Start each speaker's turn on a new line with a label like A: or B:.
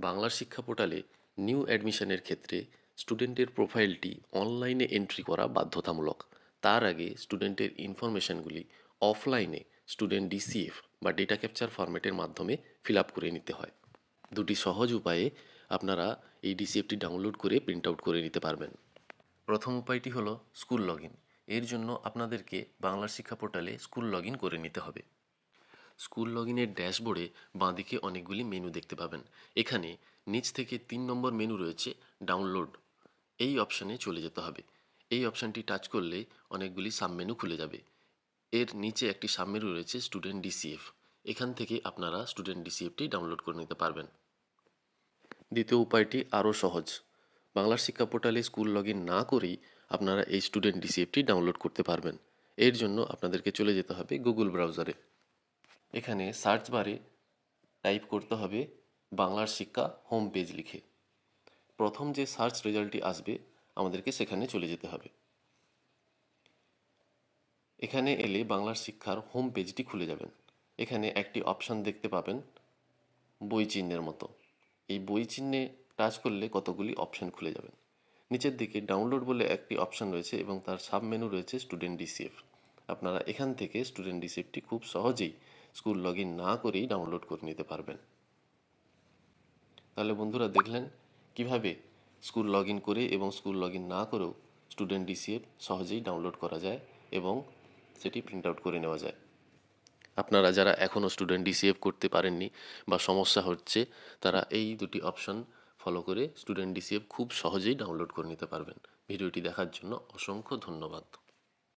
A: বাংলার শিক্ষা পোর্টালে নিউ অ্যাডমিশনের ক্ষেত্রে স্টুডেন্টের প্রোফাইলটি অনলাইনে এন্ট্রি করা বাধ্যতামূলক। তার আগে স্টুডেন্টের ইনফরমেশনগুলি অফলাইনে স্টুডেন্ট ডিসিএফ বা ডেটা ক্যাপচার ফরম্যাটের মাধ্যমে ফিল আপ করে নিতে হয়। দুটি সহজ উপায়ে আপনারা এই ডিসিএফটি ডাউনলোড করে প্রিন্ট আউট করে নিতে পারবেন। প্রথম উপায়টি হলো স্কুল লগ ইন। এর জন্য আপনাদেরকে বাংলার শিক্ষা পোর্টালে স্কুল লগ ইন করে নিতে হবে। স্কুল লগ ইনের ড্যাশবোর্ডে বাঁদিকে অনেকগুলি মেনু দেখতে পাবেন। এখানে নিচ থেকে 3 নম্বর মেনু রয়েছে ডাউনলোড। এই অপশানে চলে যেতে হবে। এই অপশানটি টাচ করলে অনেকগুলি সাবমেনু খুলে যাবে। এর নিচে একটি সাবমেনু রয়েছে স্টুডেন্ট ডিসিএফ। এখান থেকে আপনারা স্টুডেন্ট ডিসিএফটি ডাউনলোড করে নিতে পারবেন। দ্বিতীয় উপায়টি আরও সহজ। বাংলার শিক্ষা পোর্টালে স্কুল লগ ইন না করেই আপনারা এই স্টুডেন্ট ডিসিএফটি ডাউনলোড করতে পারবেন। এর জন্য আপনাদেরকে চলে যেতে হবে গুগল ব্রাউজারে। এখানে সার্চ বারে টাইপ করতে হবে বাংলার শিক্ষা হোম পেজ লিখে। প্রথম যে সার্চ রেজাল্টটি আসবে আমাদেরকে সেখানে চলে যেতে হবে। এখানে এলে বাংলার শিক্ষার হোম পেজটি খুলে যাবেন। এখানে একটি অপশান দেখতে পাবেন বই চিহ্নের মতো। এই বই চিহ্নে টাচ করলে কতগুলি অপশান খুলে যাবেন। নিচের দিকে ডাউনলোড বলে একটি অপশান রয়েছে এবং তার সাব মেনু রয়েছে স্টুডেন্ট ডিসিএফ। আপনারা এখান থেকে স্টুডেন্ট ডিসিএফটি খুব সহজেই স্কুল লগ ইন না করেই ডাউনলোড করে নিতে পারবেন। তাহলে বন্ধুরা দেখলেন কিভাবে স্কুল লগ ইন করে এবং স্কুল লগ ইন না করেও স্টুডেন্ট ডিসিএফ সহজেই ডাউনলোড করা যায় এবং সেটি প্রিন্ট আউট করে নেওয়া যায়। আপনারা যারা এখনও স্টুডেন্ট ডিসিএফ করতে পারেননি বা সমস্যা হচ্ছে, তারা এই দুটি অপশন ফলো করে স্টুডেন্ট ডিসিএফ খুব সহজেই ডাউনলোড করে নিতে পারবেন। ভিডিওটি দেখার জন্য অসংখ্য ধন্যবাদ।